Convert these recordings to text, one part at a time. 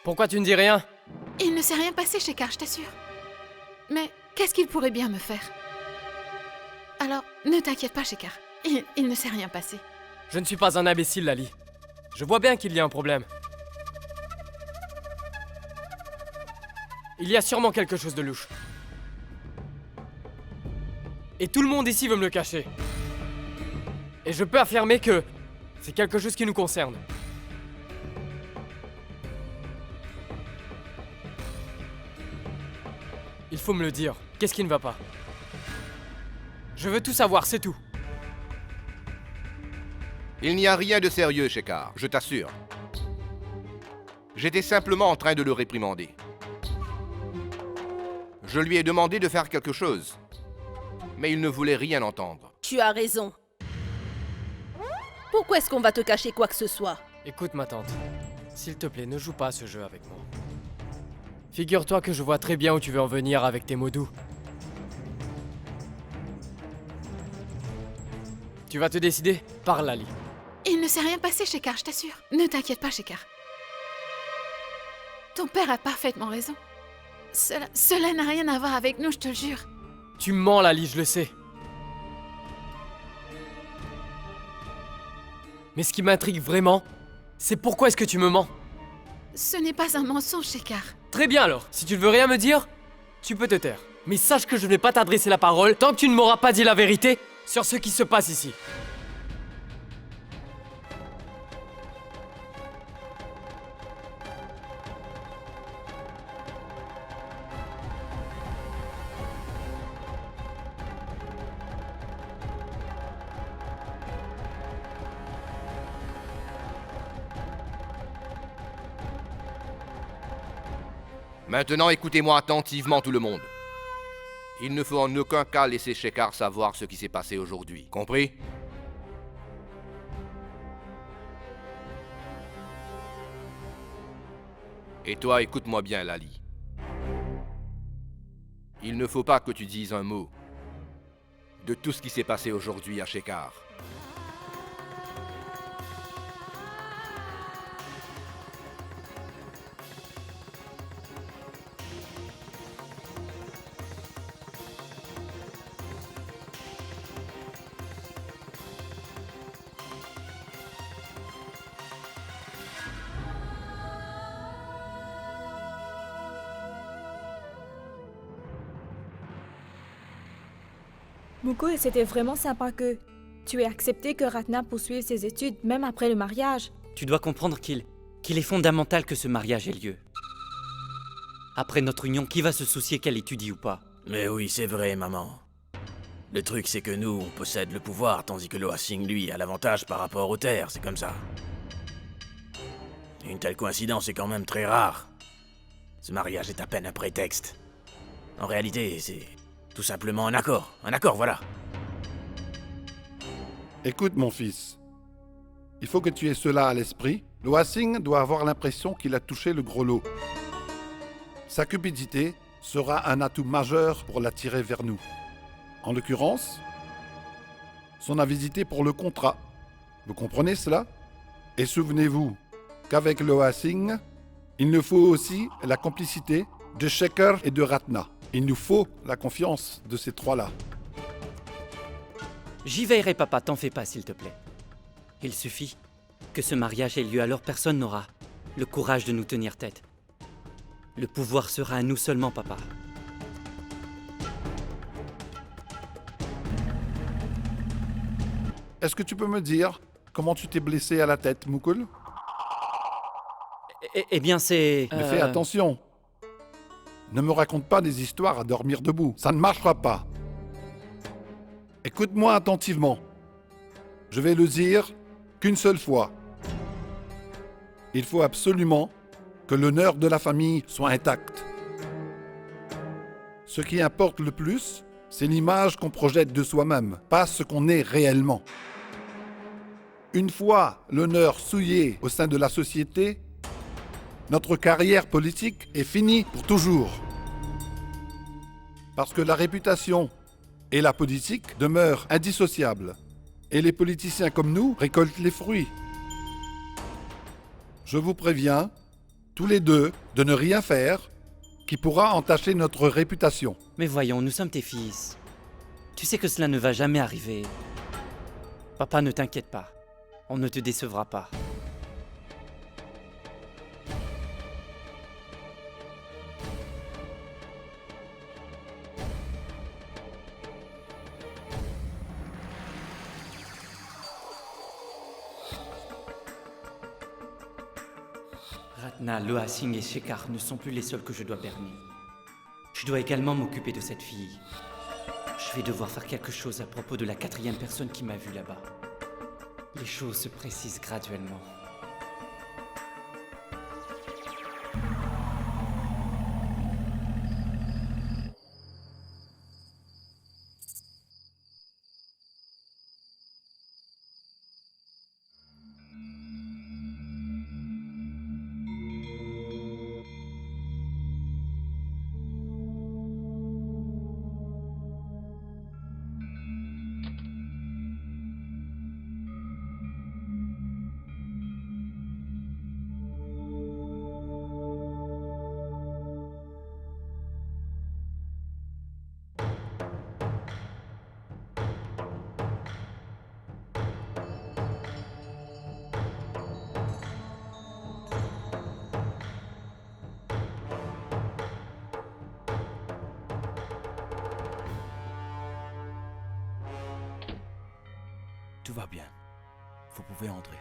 Pourquoi tu ne dis rien? Il ne s'est rien passé, Shekhar, je t'assure. Mais qu'est-ce qu'il pourrait bien me faire? Alors, ne t'inquiète pas, Shekhar. Il ne s'est rien passé. Je ne suis pas un imbécile, Lali. Je vois bien qu'il y a un problème. Il y a sûrement quelque chose de louche. Et tout le monde ici veut me le cacher. Et je peux affirmer que c'est quelque chose qui nous concerne. Il faut me le dire. Qu'est-ce qui ne va pas? Je veux tout savoir, c'est tout. Il n'y a rien de sérieux, Shekhar, je t'assure. J'étais simplement en train de le réprimander. Je lui ai demandé de faire quelque chose, mais il ne voulait rien entendre. Tu as raison. Pourquoi est-ce qu'on va te cacher quoi que ce soit? Écoute ma tante, s'il te plaît, ne joue pas à ce jeu avec moi. Figure-toi que je vois très bien où tu veux en venir avec tes mots doux. Tu vas te décider? Parle, Lali. Il ne s'est rien passé, Shekhar, je t'assure. Ne t'inquiète pas, Shekhar. Ton père a parfaitement raison. Cela n'a rien à voir avec nous, je te le jure. Tu mens, Lali, je le sais. Mais ce qui m'intrigue vraiment, c'est pourquoi est-ce que tu me mens? Ce n'est pas un mensonge, Shekhar. Très bien alors, si tu ne veux rien me dire, tu peux te taire. Mais sache que je ne vais pas t'adresser la parole tant que tu ne m'auras pas dit la vérité sur ce qui se passe ici. Maintenant, écoutez-moi attentivement tout le monde. Il ne faut en aucun cas laisser Shekhar savoir ce qui s'est passé aujourd'hui. Compris? Et toi, écoute-moi bien, Lali. Il ne faut pas que tu dises un mot de tout ce qui s'est passé aujourd'hui à Shekhar. Mukul, c'était vraiment sympa que tu aies accepté que Ratna poursuive ses études même après le mariage. Tu dois comprendre qu'il est fondamental que ce mariage ait lieu. Après notre union, qui va se soucier qu'elle étudie ou pas? Mais oui, c'est vrai, maman. Le truc, c'est que nous, on possède le pouvoir, tandis que Loa Singh, lui, a l'avantage par rapport aux terres, c'est comme ça. Une telle coïncidence est quand même très rare. Ce mariage est à peine un prétexte. En réalité, c'est tout simplement un accord, voilà. Écoute, mon fils. Il faut que tu aies cela à l'esprit. Loa Singh doit avoir l'impression qu'il a touché le gros lot. Sa cupidité sera un atout majeur pour l'attirer vers nous. En l'occurrence, son avidité pour le contrat. Vous comprenez cela? Et souvenez-vous qu'avec Loa Singh, il nous faut aussi la complicité de Shekhar et de Ratna. Il nous faut la confiance de ces trois-là. J'y veillerai, papa, t'en fais pas, s'il te plaît. Il suffit que ce mariage ait lieu, alors personne n'aura le courage de nous tenir tête. Le pouvoir sera à nous seulement, papa. Est-ce que tu peux me dire comment tu t'es blessé à la tête, Mukul? Eh bien, c'est... Mais fais attention. Ne me raconte pas des histoires à dormir debout. Ça ne marchera pas. Écoute-moi attentivement. Je vais le dire qu'une seule fois. Il faut absolument que l'honneur de la famille soit intact. Ce qui importe le plus, c'est l'image qu'on projette de soi-même, pas ce qu'on est réellement. Une fois l'honneur souillé au sein de la société, notre carrière politique est finie pour toujours. Parce que la réputation et la politique demeurent indissociables. Et les politiciens comme nous récoltent les fruits. Je vous préviens, tous les deux, de ne rien faire qui pourra entacher notre réputation. Mais voyons, nous sommes tes fils. Tu sais que cela ne va jamais arriver. Papa, ne t'inquiète pas. On ne te décevra pas. Ratna, Loasing et Shekhar ne sont plus les seuls que je dois berner. Je dois également m'occuper de cette fille. Je vais devoir faire quelque chose à propos de la 4e personne qui m'a vu là-bas. Les choses se précisent graduellement. Tout va bien. Vous pouvez entrer.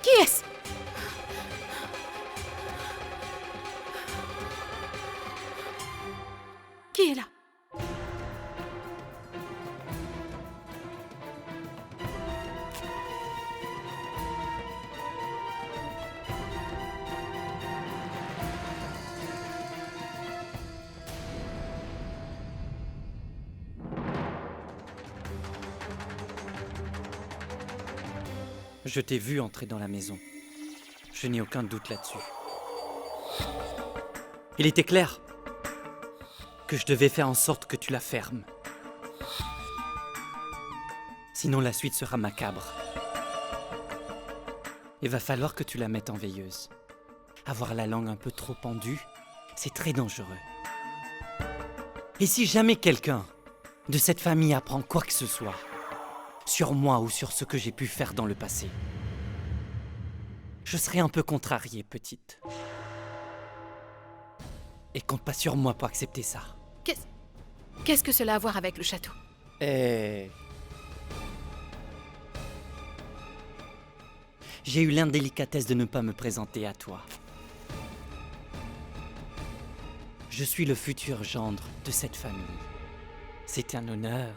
Qui est-ce? Qui est là? Je t'ai vu entrer dans la maison. Je n'ai aucun doute là-dessus. Il était clair que je devais faire en sorte que tu la fermes. Sinon la suite sera macabre. Il va falloir que tu la mettes en veilleuse. Avoir la langue un peu trop pendue, c'est très dangereux. Et si jamais quelqu'un de cette famille apprend quoi que ce soit, sur moi ou sur ce que j'ai pu faire dans le passé, je serai un peu contrarié, petite. Et compte pas sur moi pour accepter ça. Qu'est-ce que cela a à voir avec le château? Et J'ai eu l'indélicatesse de ne pas me présenter à toi. Je suis le futur gendre de cette famille. C'est un honneur.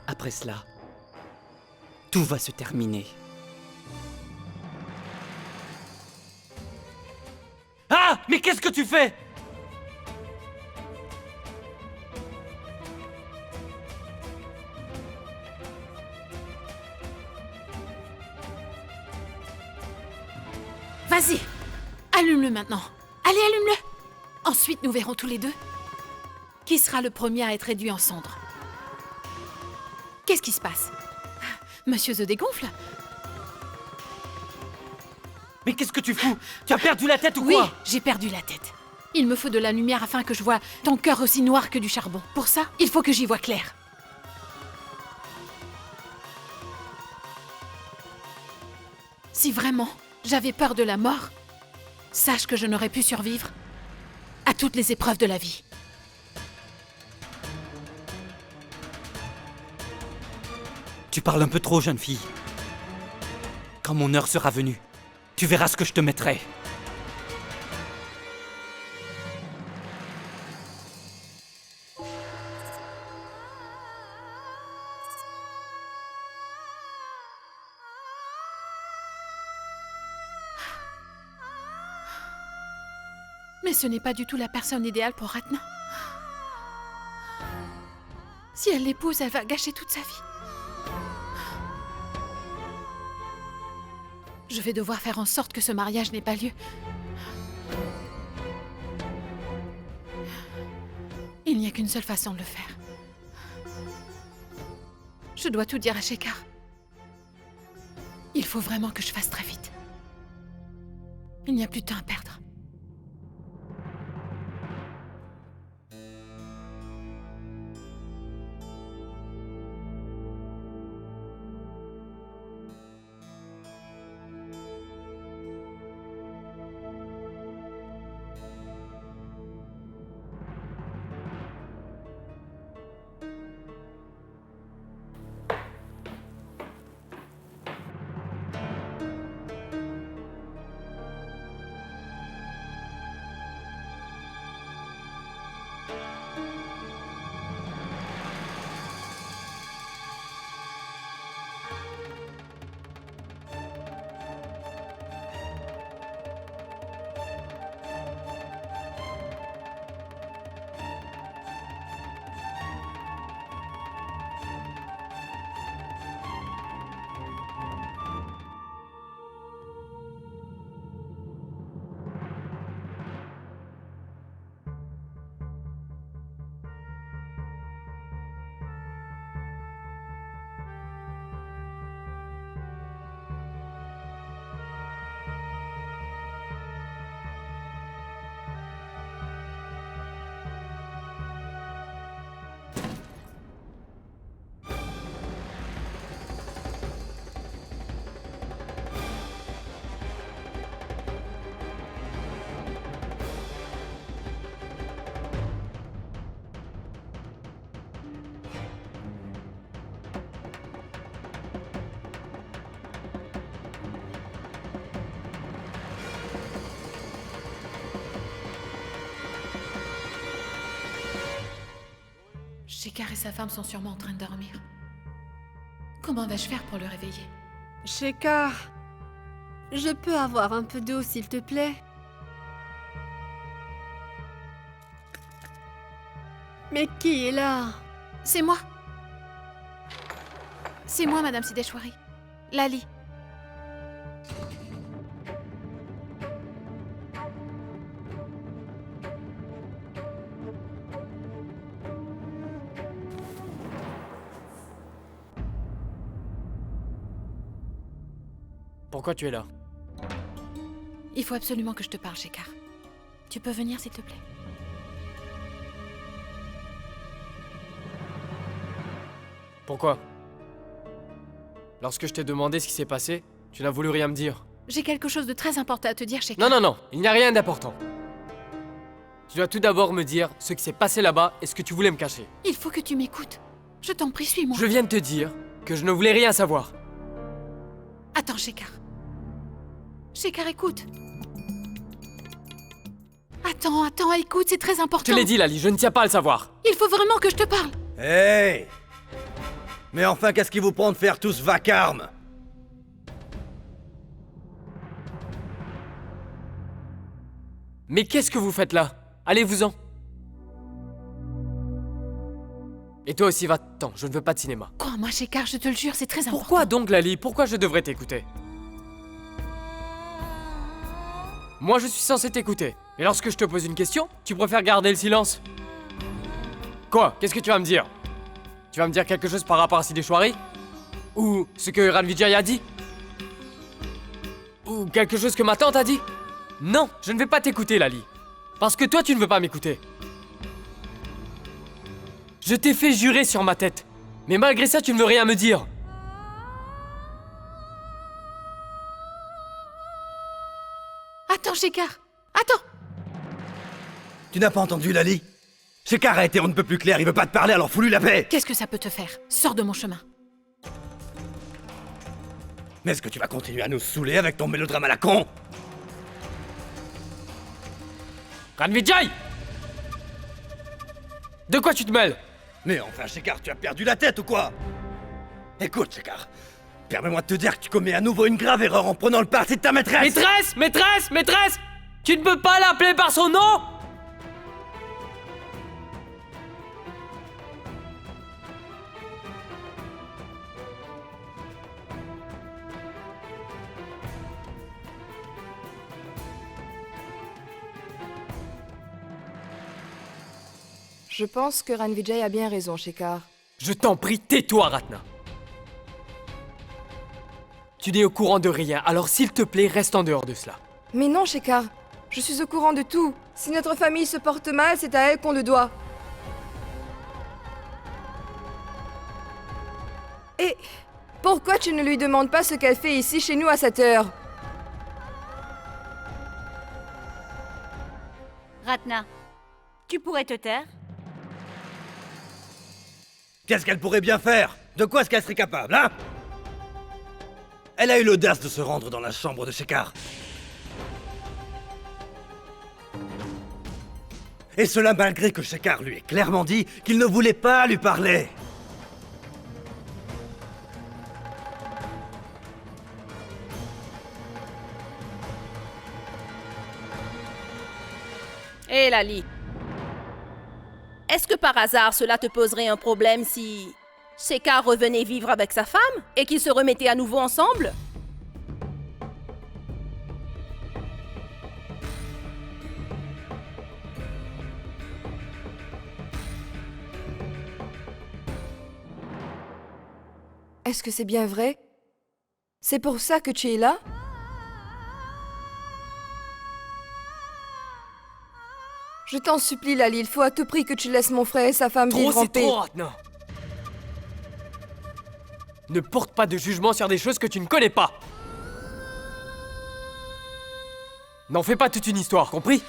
Après cela, tout va se terminer. Ah! Mais qu'est-ce que tu fais? Vas-y, allume-le maintenant. Allez, allume-le. Ensuite, nous verrons tous les deux qui sera le premier à être réduit en cendres. Qu'est-ce qui se passe? Monsieur The Dégonfle? Mais qu'est-ce que tu fous? Tu as perdu la tête ou Oui, quoi? j'ai perdu la tête. Il me faut de la lumière afin que je voie ton cœur aussi noir que du charbon. Pour ça, il faut que j'y voie clair. Si vraiment j'avais peur de la mort, sache que je n'aurais pu survivre à toutes les épreuves de la vie. Tu parles un peu trop, jeune fille. Quand mon heure sera venue, tu verras ce que je te mettrai. Mais ce n'est pas du tout la personne idéale pour Ratna. Si elle l'épouse, elle va gâcher toute sa vie. Je vais devoir faire en sorte que ce mariage n'ait pas lieu. Il n'y a qu'une seule façon de le faire. Je dois tout dire à Shekhar. Il faut vraiment que je fasse très vite. Il n'y a plus de temps à perdre. Shekhar et sa femme sont sûrement en train de dormir. Comment vais-je faire pour le réveiller? Shekhar, je peux avoir un peu d'eau, s'il te plaît? Mais qui est là? C'est moi. C'est moi, Madame Sideshwari. Lali. Pourquoi tu es là? Il faut absolument que je te parle, Shekhar. Tu peux venir, s'il te plaît? Pourquoi? Lorsque je t'ai demandé ce qui s'est passé, tu n'as voulu rien me dire. J'ai quelque chose de très important à te dire, Shekar. Non, il n'y a rien d'important. Tu dois tout d'abord me dire ce qui s'est passé là-bas et ce que tu voulais me cacher. Il faut que tu m'écoutes. Je t'en prie, suis-moi. Je viens de te dire que je ne voulais rien savoir. Attends, Shekar. Shekar, écoute. Attends, écoute, c'est très important. Je te l'ai dit, Lali, je ne tiens pas à le savoir. Il faut vraiment que je te parle. Hey! Mais enfin, qu'est-ce qui vous prend de faire tout ce vacarme? Mais qu'est-ce que vous faites là? Allez-vous-en. Et toi aussi, va-t'en, je ne veux pas de cinéma. Crois-moi, Shekar, je te le jure, c'est très important. Pourquoi donc, Lali? Pourquoi je devrais t'écouter? Moi, je suis censé t'écouter. Et lorsque je te pose une question, tu préfères garder le silence? Quoi? Qu'est-ce que tu vas me dire? Tu vas me dire quelque chose par rapport à Sideshwari? Ou ce que Ranvijay a dit? Ou quelque chose que ma tante a dit? Non, je ne vais pas t'écouter, Lali. Parce que toi, tu ne veux pas m'écouter. Je t'ai fait jurer sur ma tête. Mais malgré ça, tu ne veux rien me dire. Attends, Shekar. Attends. Tu n'as pas entendu, Lali? Shekar a été on ne peut plus clair, il veut pas te parler, alors fous-lui la paix! Qu'est-ce que ça peut te faire? Sors de mon chemin. Mais est-ce que tu vas continuer à nous saouler avec ton mélodrame à la con? Ranvijay! De quoi tu te mêles? Mais enfin, Shekar, tu as perdu la tête ou quoi? Écoute, Shekar, permets-moi de te dire que tu commets à nouveau une grave erreur en prenant le parti de ta maîtresse! Maîtresse! Tu ne peux pas l'appeler par son nom? Je pense que Ranvijay a bien raison, Shekar. Je t'en prie, tais-toi, Ratna. Tu n'es au courant de rien, alors s'il te plaît, reste en dehors de cela. Mais non, Shekar. Je suis au courant de tout. Si notre famille se porte mal, c'est à elle qu'on le doit. Et pourquoi tu ne lui demandes pas ce qu'elle fait ici chez nous à cette heure? Ratna, tu pourrais te taire? Qu'est-ce qu'elle pourrait bien faire? De quoi est-ce qu'elle serait capable, hein? Elle a eu l'audace de se rendre dans la chambre de Shekar. Et cela malgré que Shekar lui ait clairement dit qu'il ne voulait pas lui parler. Hé, Lali. Est-ce que par hasard cela te poserait un problème si Shekar revenait vivre avec sa femme et qu'ils se remettaient à nouveau ensemble? Est-ce que c'est bien vrai? C'est pour ça que tu es là? Je t'en supplie, Lali, il faut à tout prix que tu laisses mon frère et sa femme vivre en paix. Trop, Ratna. Ne porte pas de jugement sur des choses que tu ne connais pas. N'en fais pas toute une histoire, compris?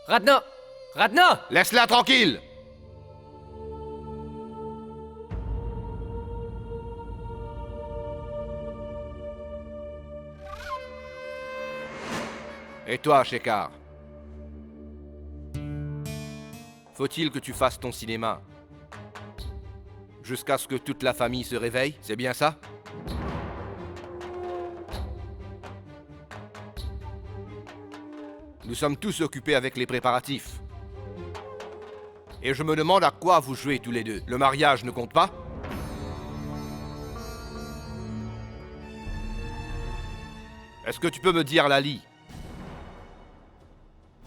Ratna! Ratna! Laisse-la tranquille! Et toi, Shekar? Faut-il que tu fasses ton cinéma? Jusqu'à ce que toute la famille se réveille, c'est bien ça? Nous sommes tous occupés avec les préparatifs. Et je me demande à quoi vous jouez tous les deux. Le mariage ne compte pas? Est-ce que tu peux me dire, Lali,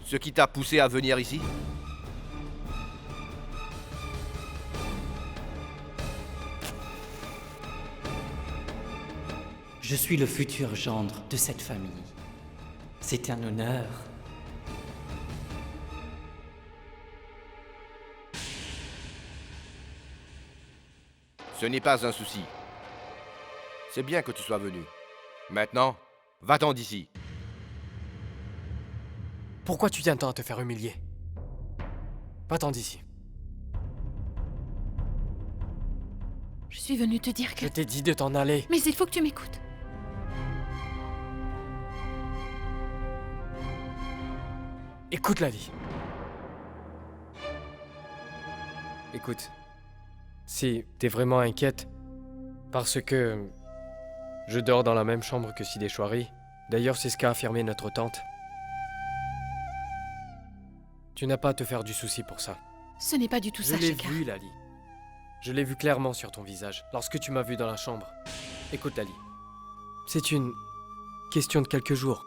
ce qui t'a poussé à venir ici? Je suis le futur gendre de cette famille. C'est un honneur. Ce n'est pas un souci. C'est bien que tu sois venu. Maintenant, va-t'en d'ici. Pourquoi tu tiens tant à te faire humilier? Va-t'en d'ici. Je suis venue te dire que... Je t'ai dit de t'en aller. Mais il faut que tu m'écoutes. Écoute, Lali. Écoute. Si t'es vraiment inquiète, parce que je dors dans la même chambre que Sideshwari. D'ailleurs, c'est ce qu'a affirmé notre tante. Tu n'as pas à te faire du souci pour ça. Ce n'est pas du tout ça, Je l'ai Shekhar. vu, Lali. Je l'ai vu clairement sur ton visage, lorsque tu m'as vu dans la chambre. Écoute, Lali. C'est une question de quelques jours.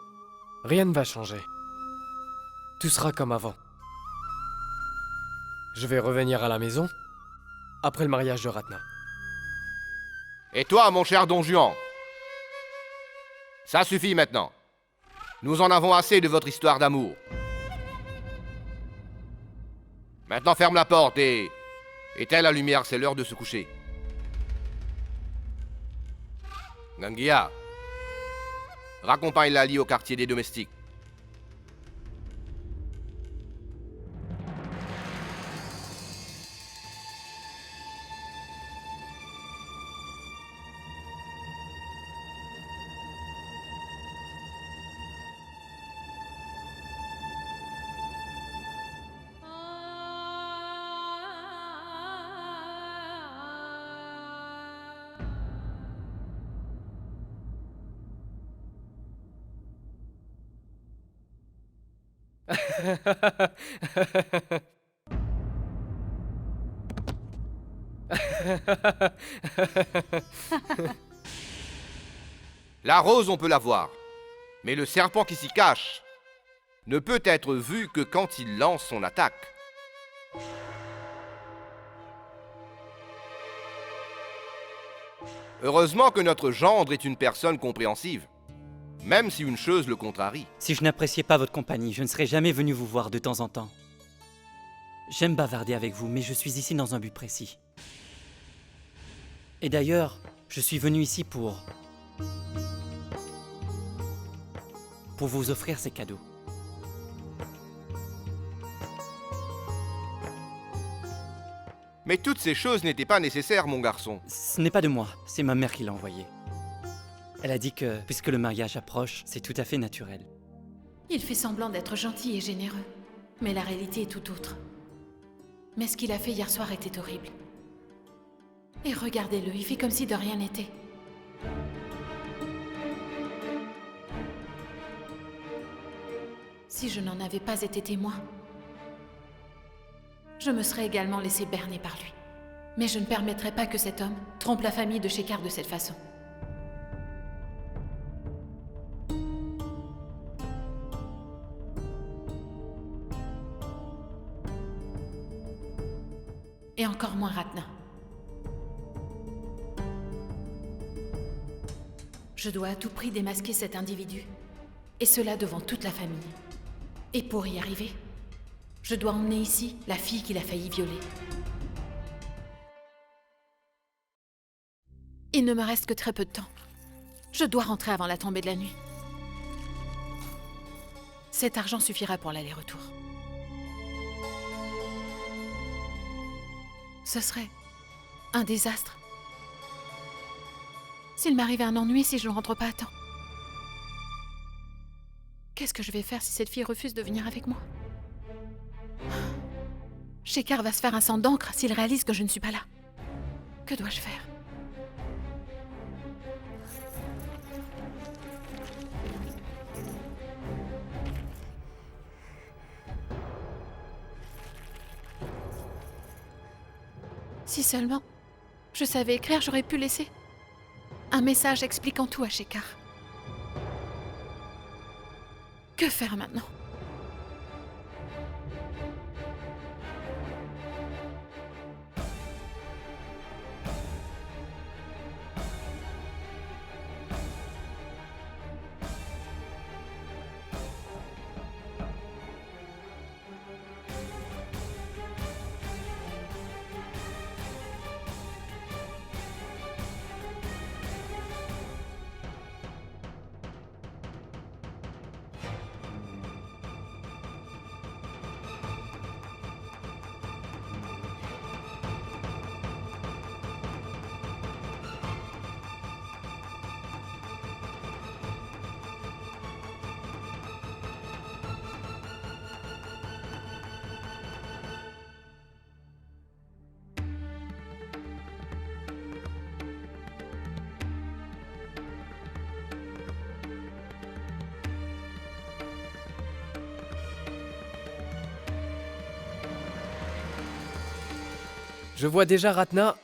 Rien ne va changer. Tout sera comme avant. Je vais revenir à la maison, après le mariage de Ratna. Et toi, mon cher Don Juan, ça suffit maintenant. Nous en avons assez de votre histoire d'amour. Maintenant, ferme la porte et éteins la lumière, c'est l'heure de se coucher. Gangia, raccompagne Lali au quartier des domestiques. La rose, on peut la voir, mais le serpent qui s'y cache ne peut être vu que quand il lance son attaque. Heureusement que notre gendre est une personne compréhensive, même si une chose le contrarie. Si je n'appréciais pas votre compagnie, je ne serais jamais venu vous voir de temps en temps. J'aime bavarder avec vous, mais je suis ici dans un but précis. Et d'ailleurs, je suis venu ici pour vous offrir ces cadeaux. Mais toutes ces choses n'étaient pas nécessaires, mon garçon. Ce n'est pas de moi, c'est ma mère qui l'a envoyé. Elle a dit que, puisque le mariage approche, c'est tout à fait naturel. Il fait semblant d'être gentil et généreux, mais la réalité est tout autre. Mais ce qu'il a fait hier soir était horrible. Et regardez-le, il fait comme si de rien n'était. Si je n'en avais pas été témoin, je me serais également laissé berner par lui. Mais je ne permettrai pas que cet homme trompe la famille de Shekhar de cette façon. Et encore moins Ratna. Je dois à tout prix démasquer cet individu, et cela devant toute la famille. Et pour y arriver, je dois emmener ici la fille qu'il a failli violer. Il ne me reste que très peu de temps. Je dois rentrer avant la tombée de la nuit. Cet argent suffira pour l'aller-retour. Ce serait un désastre s'il m'arrivait un ennui si je ne rentre pas à temps. Qu'est-ce que je vais faire si cette fille refuse de venir avec moi? Shekhar va se faire un sang d'encre s'il réalise que je ne suis pas là. Que dois-je faire? Si seulement je savais écrire, j'aurais pu laisser un message expliquant tout à Shekhar. Que faire maintenant? Je vois déjà Ratna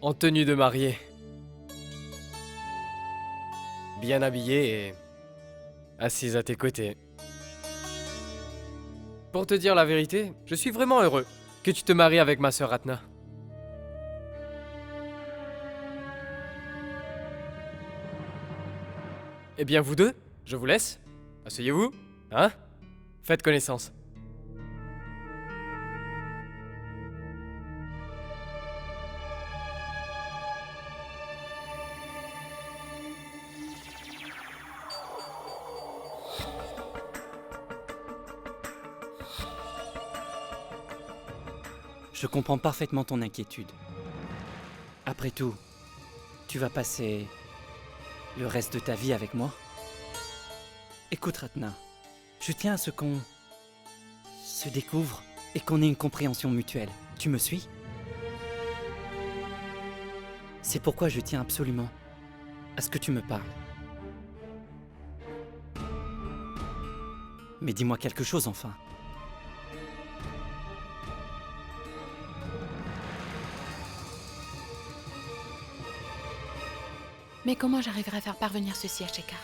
en tenue de mariée. Bien habillée et assise à tes côtés. Pour te dire la vérité, je suis vraiment heureux que tu te maries avec ma sœur Ratna. Eh bien vous deux, je vous laisse. Asseyez-vous, hein? Faites connaissance. Je comprends parfaitement ton inquiétude. Après tout, tu vas passer le reste de ta vie avec moi. Écoute, Ratna, je tiens à ce qu'on se découvre et qu'on ait une compréhension mutuelle. Tu me suis? C'est pourquoi je tiens absolument à ce que tu me parles. Mais dis-moi quelque chose enfin. Mais comment j'arriverai à faire parvenir ceci à Shekhar?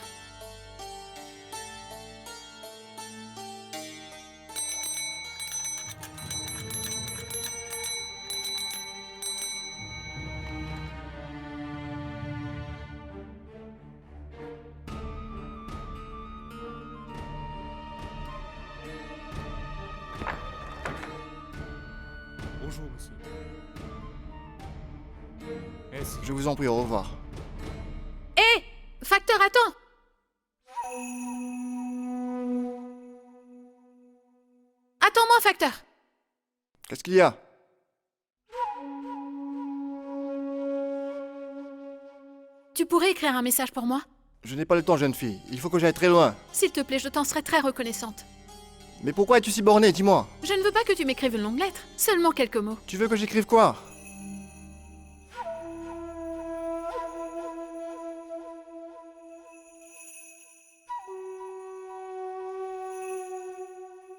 Bonjour, monsieur. Je vous en prie, au revoir. Hé! Facteur, attends! Attends-moi, Facteur! Qu'est-ce qu'il y a? Tu pourrais écrire un message pour moi? Je n'ai pas le temps, jeune fille. Il faut que j'aille très loin. S'il te plaît, je t'en serais très reconnaissante. Mais pourquoi es-tu si bornée, dis-moi? Je ne veux pas que tu m'écrives une longue lettre, seulement quelques mots. Tu veux que j'écrive quoi?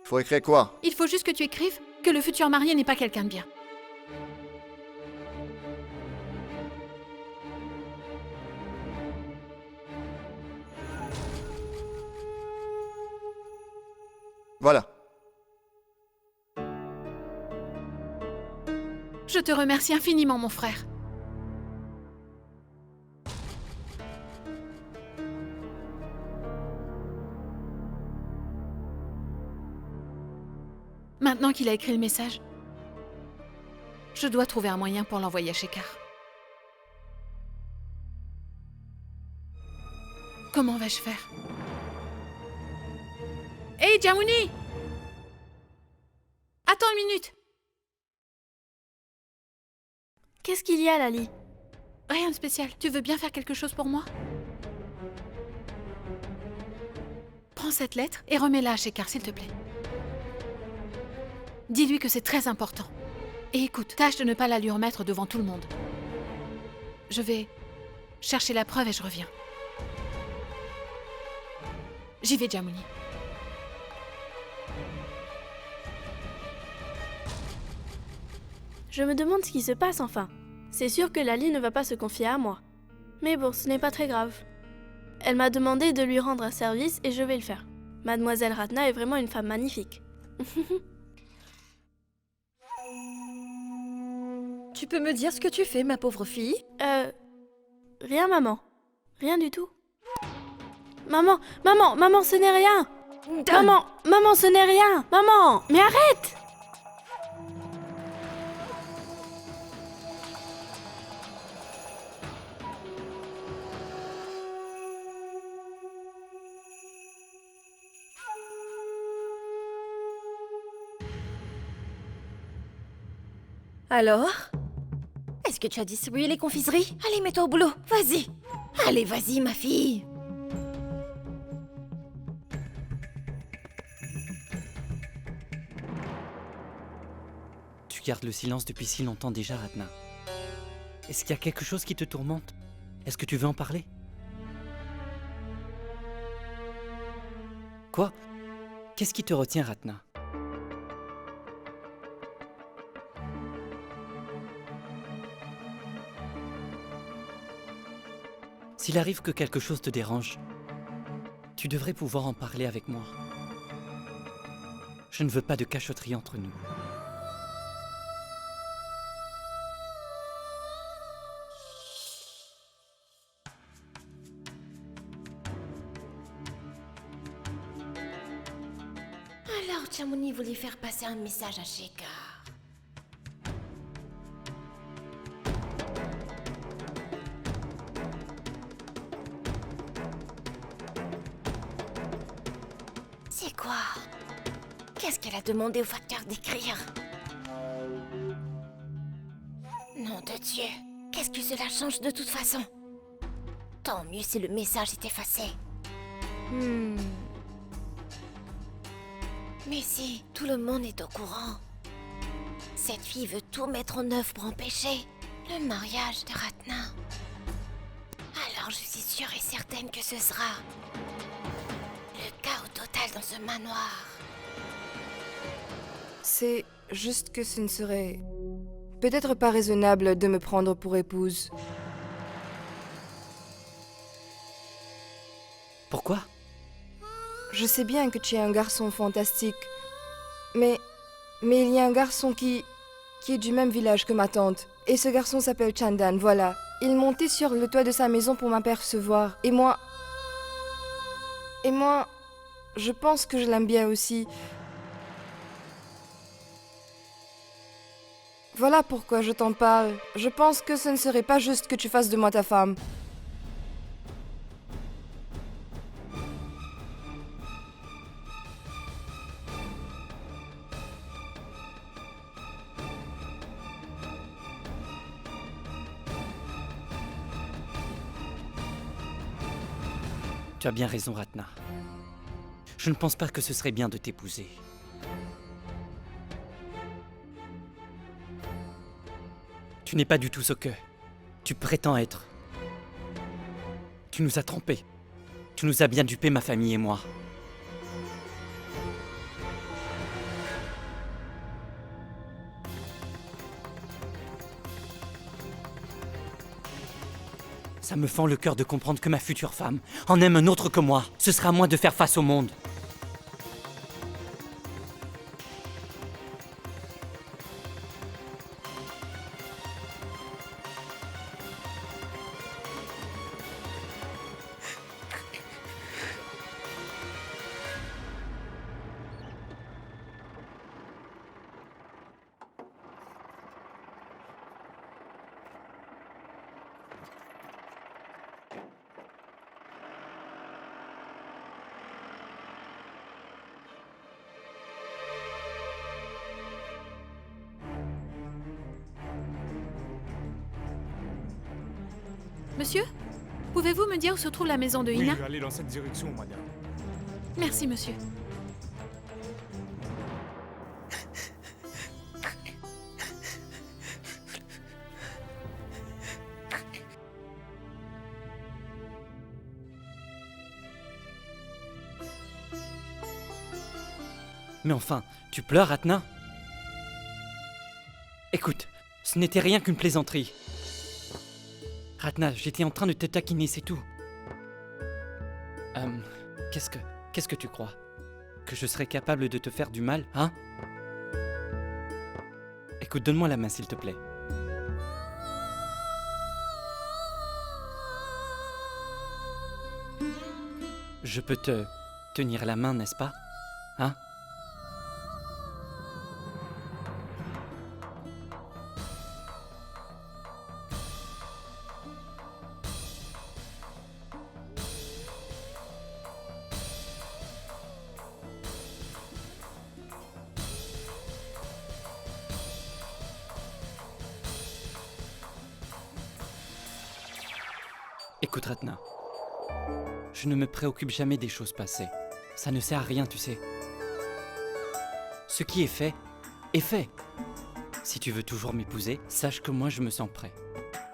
Faut écrire quoi? Il faut juste que tu écrives que le futur marié n'est pas quelqu'un de bien. Voilà. Je te remercie infiniment, mon frère. Maintenant qu'il a écrit le message, je dois trouver un moyen pour l'envoyer à Shekhar. Comment vais-je faire? Hé, Jamouni! Attends une minute! Qu'est-ce qu'il y a, Lali? Rien de spécial. Tu veux bien faire quelque chose pour moi? Prends cette lettre et remets-la à Shekhar, s'il te plaît. Dis-lui que c'est très important. Et écoute, tâche de ne pas la lui remettre devant tout le monde. Je vais chercher la preuve et je reviens. J'y vais, Jamouni. Je me demande ce qui se passe enfin. C'est sûr que Lali ne va pas se confier à moi. Mais bon, ce n'est pas très grave. Elle m'a demandé de lui rendre un service et je vais le faire. Mademoiselle Ratna est vraiment une femme magnifique. Tu peux me dire ce que tu fais, ma pauvre fille? Rien, maman. Rien du tout. Maman, ce n'est rien. Maman, ce n'est rien. Maman, mais arrête! Alors? Est-ce que tu as distribué les confiseries? Allez, mets-toi au boulot, vas-y. Allez, vas-y, ma fille. Tu gardes le silence depuis si longtemps déjà, Ratna. Est-ce qu'il y a quelque chose qui te tourmente? Est-ce que tu veux en parler? Quoi? Qu'est-ce qui te retient, Ratna? S'il arrive que quelque chose te dérange, tu devrais pouvoir en parler avec moi. Je ne veux pas de cachotterie entre nous. Alors, Chamouni voulait faire passer un message à Shekhar. C'est quoi? Qu'est-ce qu'elle a demandé au facteur d'écrire? Nom de Dieu, qu'est-ce que cela change de toute façon? Tant mieux si le message est effacé. Mais si, tout le monde est au courant. Cette fille veut tout mettre en œuvre pour empêcher le mariage de Ratna. Alors je suis sûre et certaine que ce sera le chaos total dans ce manoir. C'est juste que ce ne serait peut-être pas raisonnable de me prendre pour épouse. Pourquoi? Je sais bien que tu es un garçon fantastique, mais il y a un garçon qui est du même village que ma tante. Et ce garçon s'appelle Chandan, voilà. Il montait sur le toit de sa maison pour m'apercevoir. Et moi, je pense que je l'aime bien aussi. Voilà pourquoi je t'en parle. Je pense que ce ne serait pas juste que tu fasses de moi ta femme. Tu as bien raison, Ratna. Je ne pense pas que ce serait bien de t'épouser. Tu n'es pas du tout ce que tu prétends être. Tu nous as trompés. Tu nous as bien dupés, ma famille et moi. Ça me fend le cœur de comprendre que ma future femme en aime un autre que moi. Ce sera à moi de faire face au monde. Monsieur, pouvez-vous me dire où se trouve la maison de Ina? Oui, allez dans cette direction, madame. Merci, monsieur. Mais enfin, tu pleures, Ratna? Écoute, ce n'était rien qu'une plaisanterie. Ratna, j'étais en train de te taquiner, c'est tout. Qu'est-ce que tu crois? Que je serais capable de te faire du mal, hein? Écoute, donne-moi la main, s'il te plaît. Je peux te tenir la main, n'est-ce pas? Hein? Écoute, Ratna. Je ne me préoccupe jamais des choses passées. Ça ne sert à rien, tu sais. Ce qui est fait, est fait. Si tu veux toujours m'épouser, sache que moi je me sens prêt.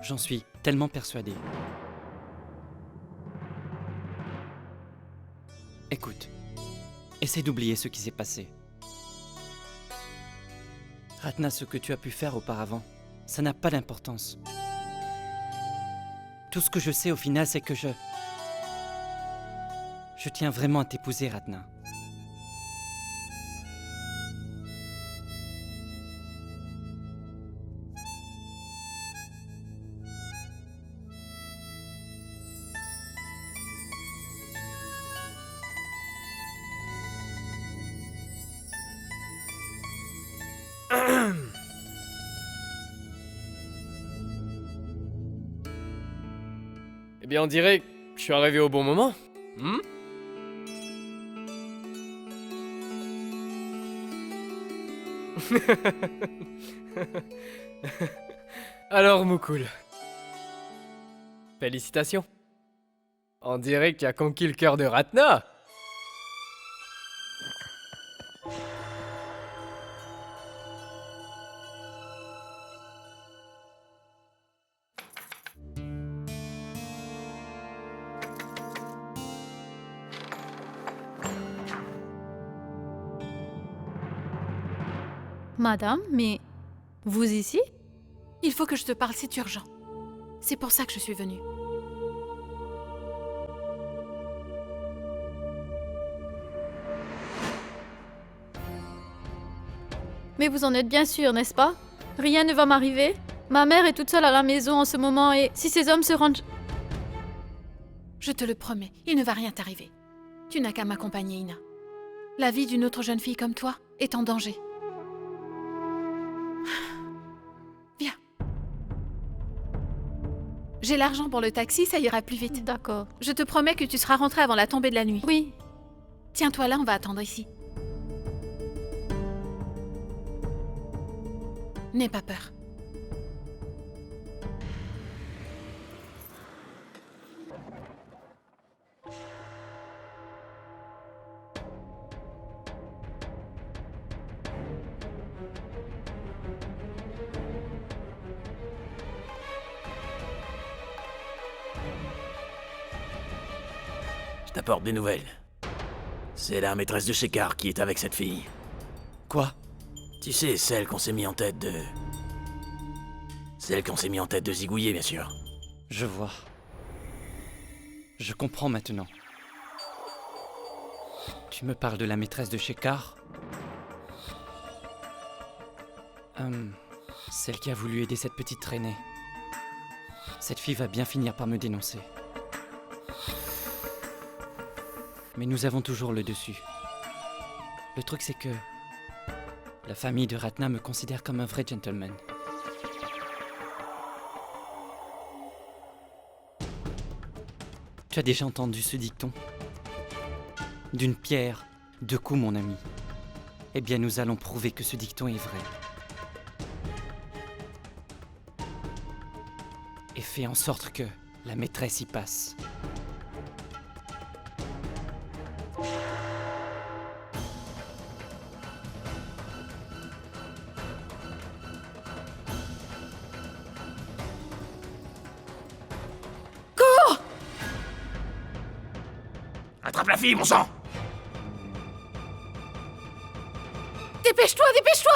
J'en suis tellement persuadé. Écoute, essaie d'oublier ce qui s'est passé. Ratna, ce que tu as pu faire auparavant, ça n'a pas d'importance. Tout ce que je sais au final, c'est que je tiens vraiment à t'épouser, Ratna. Eh bien, on dirait que je suis arrivé au bon moment. Hmm? Alors, Moukoul. Félicitations. On dirait que tu as conquis le cœur de Ratna. Madame, mais vous ici? Il faut que je te parle, c'est urgent. C'est pour ça que je suis venue. Mais vous en êtes bien sûr, n'est-ce pas? Rien ne va m'arriver? Ma mère est toute seule à la maison en ce moment et si ces hommes se rendent... Je te le promets, il ne va rien t'arriver. Tu n'as qu'à m'accompagner, Ina. La vie d'une autre jeune fille comme toi est en danger. Viens. J'ai l'argent pour le taxi, ça ira plus vite. D'accord. Je te promets que tu seras rentrée avant la tombée de la nuit. Oui. Tiens-toi là, on va attendre ici. N'aie pas peur. Je t'apporte des nouvelles. C'est la maîtresse de Shekar qui est avec cette fille. Quoi? Tu sais, celle qu'on s'est mis en tête de... Celle qu'on s'est mis en tête de zigouiller, bien sûr. Je vois. Je comprends maintenant. Tu me parles de la maîtresse de Shekar? Celle qui a voulu aider cette petite traînée. Cette fille va bien finir par me dénoncer. Mais nous avons toujours le dessus. Le truc, c'est que... la famille de Ratna me considère comme un vrai gentleman. Tu as déjà entendu ce dicton? D'une pierre, deux coups, mon ami. Eh bien, nous allons prouver que ce dicton est vrai. Et fais en sorte que la maîtresse y passe. Attrape la fille, mon sang! Dépêche-toi, dépêche-toi!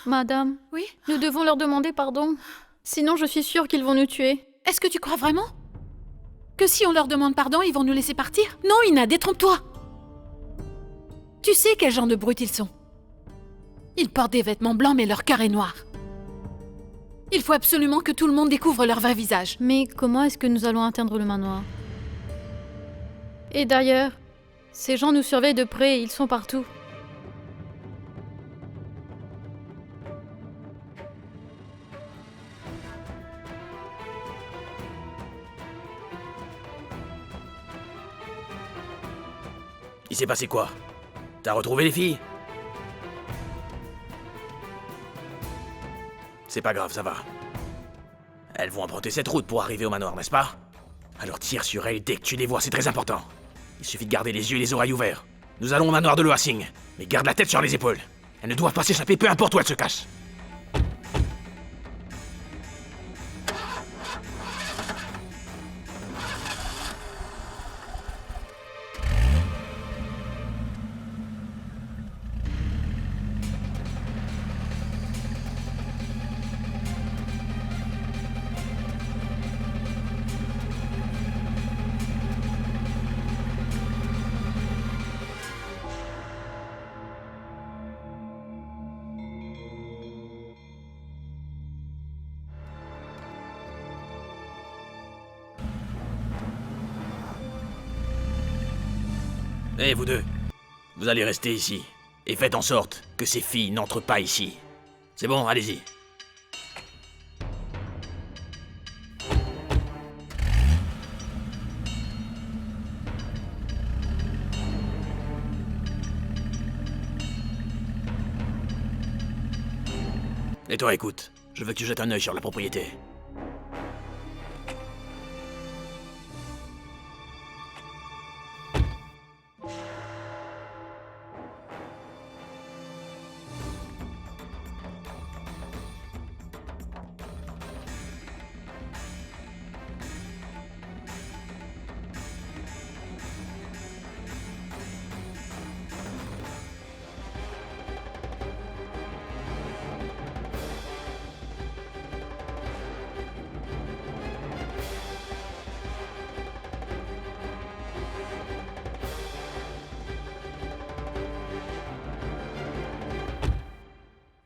Madame. Oui? Nous devons leur demander pardon. Sinon, je suis sûre qu'ils vont nous tuer. Est-ce que tu crois vraiment que si on leur demande pardon, ils vont nous laisser partir? Non, Ina, détrompe-toi. Tu sais quel genre de brutes ils sont. Ils portent des vêtements blancs, mais leur cœur est noir. Il faut absolument que tout le monde découvre leur vrai visage. Mais comment est-ce que nous allons atteindre le manoir? Et d'ailleurs, ces gens nous surveillent de près, ils sont partout. Il s'est passé quoi? T'as retrouvé les filles? C'est pas grave, ça va. Elles vont emprunter cette route pour arriver au manoir, n'est-ce pas? Alors tire sur elles dès que tu les vois, c'est très important. Il suffit de garder les yeux et les oreilles ouverts. Nous allons au manoir de Loassing, mais garde la tête sur les épaules. Elles ne doivent pas s'échapper, peu importe où elles se cachent. Hé, vous deux, vous allez rester ici. Et faites en sorte que ces filles n'entrent pas ici. C'est bon, allez-y. Et toi, écoute, je veux que tu jettes un œil sur la propriété.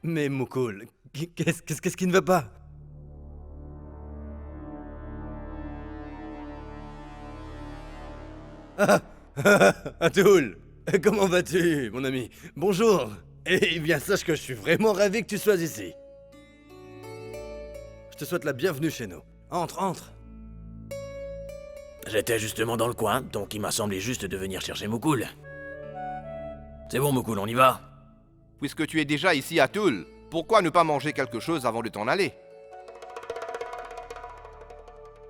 Mais Mukul, qu'est-ce qui ne va pas? Atul, comment vas-tu, mon ami? Bonjour. Eh bien, sache que je suis vraiment ravi que tu sois ici. Je te souhaite la bienvenue chez nous. Entre, entre. J'étais justement dans le coin, donc il m'a semblé juste de venir chercher Mukul. C'est bon, Mukul, on y va? Puisque tu es déjà ici à Toul, pourquoi ne pas manger quelque chose avant de t'en aller?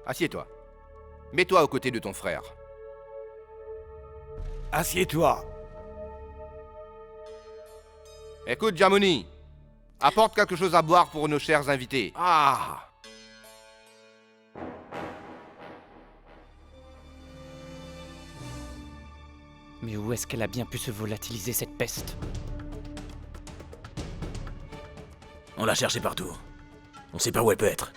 Assieds-toi. Mets-toi aux côtés de ton frère. Assieds-toi. Écoute, Jamuni, apporte quelque chose à boire pour nos chers invités. Ah! Mais où est-ce qu'elle a bien pu se volatiliser, cette peste? On l'a cherchée partout. On sait pas où elle peut être.